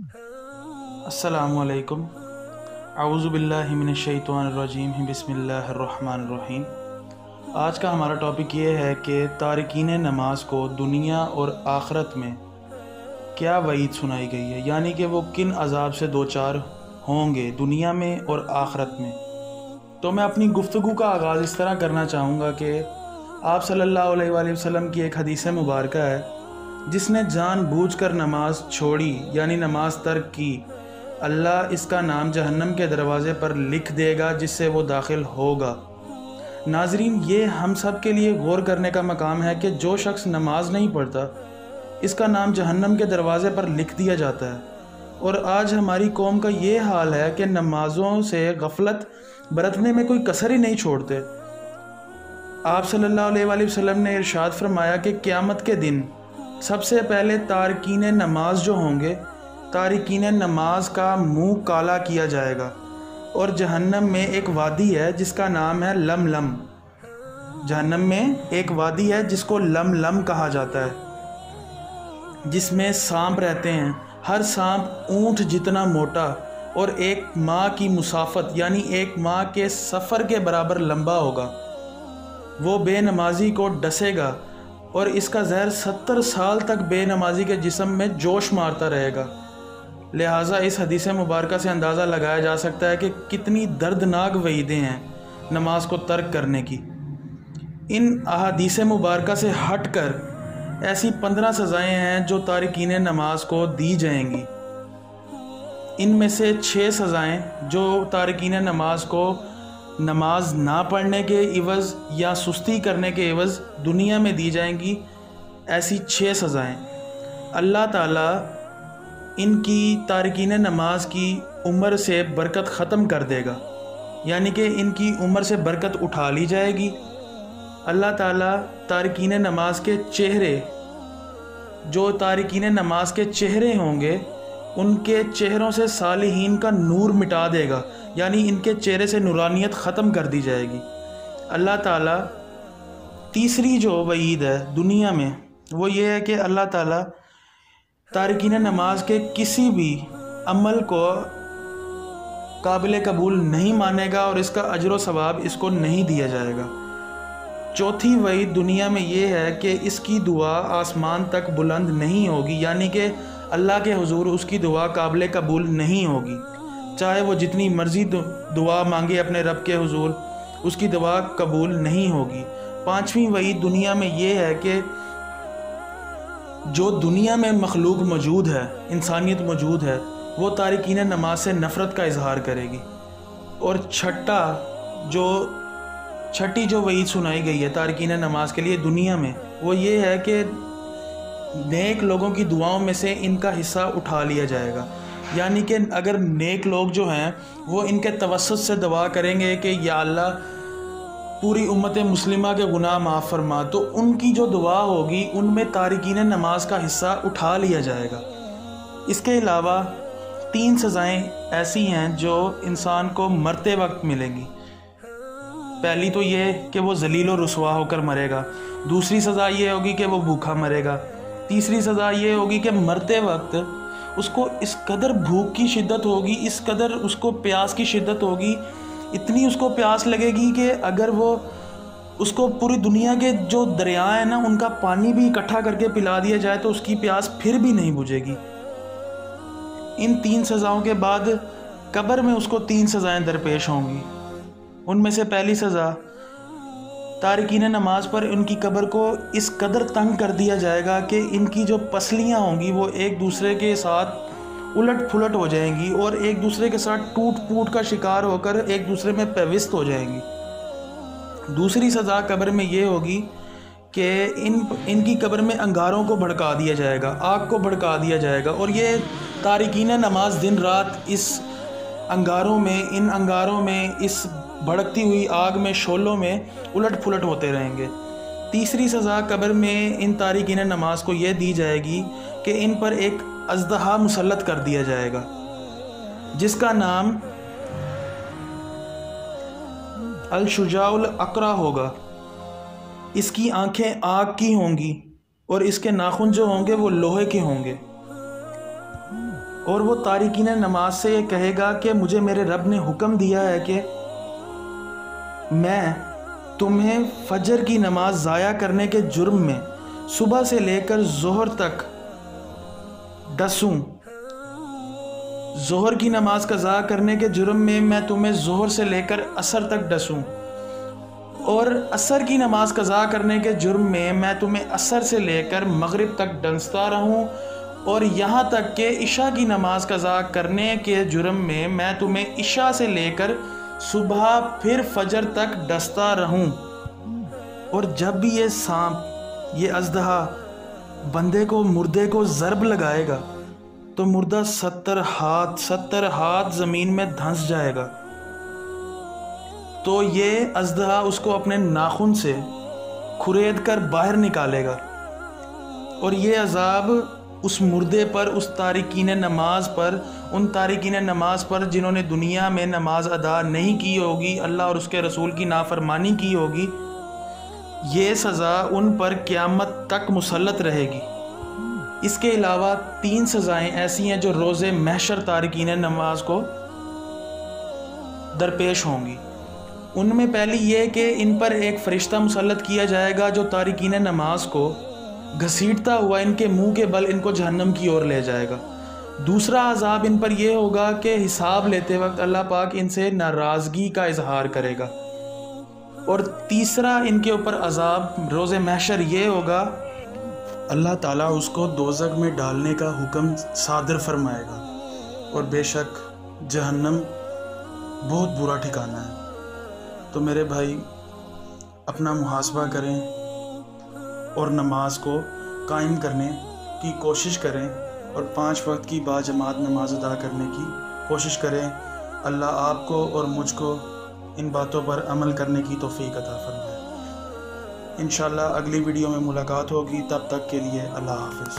अस्सलामुअलैकुम। अऊज़ु बिल्लाहि मिनश्शैतानिर्रजीम बिस्मिल्लाहिर्रहमानिर्रहीम। आज का हमारा टॉपिक ये है कि तारिकीन नमाज को दुनिया और आखिरत में क्या वईद सुनाई गई है, यानी कि वो किन अजाब से दो चार होंगे दुनिया में और आखिरत में। तो मैं अपनी गुफ्तगू का आगाज़ इस तरह करना चाहूँगा कि आप सल्लल्लाहु अलैहि वसल्लम की एक हदीस मुबारक है, जिसने जानबूझकर नमाज छोड़ी यानी नमाज तर्क की, अल्लाह इसका नाम जहन्नम के दरवाज़े पर लिख देगा जिससे वो दाखिल होगा। नाजरीन, ये हम सब के लिए गौर करने का मकाम है कि जो शख्स नमाज नहीं पढ़ता, इसका नाम जहन्नम के दरवाज़े पर लिख दिया जाता है। और आज हमारी कौम का ये हाल है कि नमाज़ों से गफलत बरतने में कोई कसर ही नहीं छोड़ते। आप सल्लल्लाहु अलैहि वसल्लम ने इरशाद फरमाया कि क़यामत के दिन सबसे पहले तारकीन नमाज जो होंगे, तारिकीन नमाज का मुंह काला किया जाएगा। और जहन्नम में एक वादी है जिसका नाम है लमलम। जहन्नम में एक वादी है जिसको लमलम कहा जाता है, जिसमें सांप रहते हैं। हर सांप ऊंट जितना मोटा और एक माह की मुसाफत यानी एक माह के सफ़र के बराबर लंबा होगा। वो बेनमाजी को डसेगा और इसका जहर 70 साल तक बेनमाजी के जिस्म में जोश मारता रहेगा। लिहाजा इस हदीस मुबारक से अंदाज़ा लगाया जा सकता है कि कितनी दर्दनाक वईदें हैं नमाज को तर्क करने की। इन अहादीस मुबारक से हट कर ऐसी 15 सज़ाएँ हैं जो तारिकीन नमाज को दी जाएंगी। इनमें से 6 सज़ाएँ जो तारिकीन नमाज को नमाज ना पढ़ने के इवज़ या सुस्ती करने के इवज़ दुनिया में दी जाएंगी, ऐसी 6 सज़ाएँ अल्लाह ताला इनकी तारिकीन नमाज की उम्र से बरकत ख़त्म कर देगा, यानी कि इनकी उम्र से बरकत उठा ली जाएगी। अल्लाह ताला तारिकीन नमाज के चेहरे, जो तारिकीन नमाज के चेहरे होंगे, उनके चेहरों से सालिहीन का नूर मिटा देगा, यानी इनके चेहरे से नूरानियत ख़त्म कर दी जाएगी। अल्लाह ताला तीसरी जो वईद है दुनिया में, वो ये है कि अल्लाह ताला तारिकीन नमाज के किसी भी अमल को काबिल कबूल नहीं मानेगा और इसका अजर व सवाब इसको नहीं दिया जाएगा। चौथी वईद दुनिया में ये है कि इसकी दुआ आसमान तक बुलंद नहीं होगी, यानी कि अल्लाह के हुजूर उसकी दुआ काबिल कबूल नहीं होगी। चाहे वो जितनी मर्ज़ी दुआ मांगे अपने रब के हुजूर, उसकी दुआ कबूल नहीं होगी। पाँचवीं वईद दुनिया में ये है कि जो दुनिया में मखलूक मौजूद है, इंसानियत मौजूद है, वो तारिकीन नमाज से नफ़रत का इजहार करेगी। और छठी जो वईद सुनाई गई है तारिकीन नमाज के लिए दुनिया में, वो ये है कि नेक लोगों की दुआओं में से इनका हिस्सा उठा लिया जाएगा। यानी कि अगर नेक लोग जो हैं वो इनके तवस्सुत से दुआ करेंगे कि या अल्लाह पूरी उम्मत मुस्लिमा के गुनाह माफ़ फरमा, तो उनकी जो दुआ होगी उनमें तारिकीन नमाज का हिस्सा उठा लिया जाएगा। इसके अलावा 3 सज़ाएँ ऐसी हैं जो इंसान को मरते वक्त मिलेंगी। पहली तो ये कि वो ज़लील और रुसवा होकर मरेगा। दूसरी सज़ा ये होगी कि वो भूखा मरेगा। तीसरी सज़ा ये होगी कि मरते वक्त उसको इस कदर भूख की शिद्दत होगी, इस कदर उसको प्यास की शिद्दत होगी, इतनी उसको प्यास लगेगी कि अगर वो उसको पूरी दुनिया के जो दरिया हैं ना, उनका पानी भी इकट्ठा करके पिला दिया जाए तो उसकी प्यास फिर भी नहीं बुझेगी। इन 3 सज़ाओं के बाद कब्र में उसको 3 सज़ाएँ दरपेश होंगी। उनमें से पहली सज़ा, तारिकीन नमाज पर उनकी कब्र को इस कदर तंग कर दिया जाएगा कि इनकी जो पसलियाँ होंगी वो एक दूसरे के साथ उलट पुलट हो जाएंगी और एक दूसरे के साथ टूट फूट का शिकार होकर एक दूसरे में पेविस्त हो जाएंगी। दूसरी सज़ा कब्र में ये होगी कि इनकी कब्र में अंगारों को भड़का दिया जाएगा, आग को भड़का दिया जाएगा, और ये तारिकीन नमाज दिन रात इस अंगारों में इस भड़कती हुई आग में, शोलों में उलट पुलट होते रहेंगे। तीसरी सज़ा कब्र में इन तारिकीन नमाज को ये दी जाएगी कि इन पर एक अज़दहा मुसल्लत कर दिया जाएगा, जिसका नाम अल-शुजाउल अक़रा होगा। इसकी आंखें आग की होंगी और इसके नाखून जो होंगे वो लोहे के होंगे। اور وہ تارکین نماز سے یہ کہے گا کہ مجھے میرے رب نے حکم دیا ہے کہ میں تمہیں فجر کی نماز ضائع کرنے کے جرم میں صبح سے لے کر ظہر تک ڈسوں، ظہر کی نماز قضا کرنے کے جرم میں میں تمہیں ظہر سے لے کر عصر تک ڈسوں، اور عصر کی نماز قضا کرنے کے جرم میں تمہیں عصر سے لے کر مغرب تک ڈستا رہوں، اور یہاں تک کہ عشاء کی نماز قضا کرنے کے جرم میں تمہیں عشاء سے لے کر صبح پھر فجر تک ڈستا رہوں۔ اور جب بھی یہ سانپ، یہ اژدہا بندے کو، مردے کو ضرب لگائے گا تو مردہ 70 ہاتھ زمین میں دھنس جائے گا، تو یہ اژدہا اس کو اپنے ناخن سے کھرید کر باہر نکالے گا، اور یہ عذاب اس مردے پر، اس تارکین نماز پر، ان تارکین نماز پر جنہوں نے دنیا میں نماز ادا نہیں کی ہوگی، اللہ اور اس کے رسول کی نافرمانی کی ہوگی، یہ سزا ان پر قیامت تک مسلط رہے گی۔ اس کے علاوہ 3 سزائیں ایسی ہیں جو روز محشر تارکین نماز کو درپیش ہوں گی۔ ان میں پہلی یہ کہ ان پر ایک فرشتہ مسلط کیا جائے گا جو تارکین نماز کو گھسیٹتا ہوا ان کے منہ کے بل ان کو جہنم کی اور لے جائے گا۔ دوسرا عذاب ان پر یہ ہوگا کہ حساب لیتے وقت اللہ پاک ان سے ناراضگی کا اظہار کرے گا، اور تیسرا ان کے اوپر عذاب روز محشر یہ ہوگا، اللہ تعالیٰ اس کو دوزخ میں ڈالنے کا حکم صادر فرمائے گا، اور بے شک جہنم بہت برا ٹھکانہ ہے۔ تو میرے بھائی اپنا محاسبہ کریں اور نماز کو قائم کرنے کی کوشش کریں، اور 5 وقت کی باجماعت نماز ادا کرنے کی کوشش کریں۔ اللہ آپ کو اور مجھ کو ان باتوں پر عمل کرنے کی توفیق عطا فرمائے۔ انشاءاللہ اگلی ویڈیو میں ملاقات ہوگی، تب تک کے لیے اللہ حافظ۔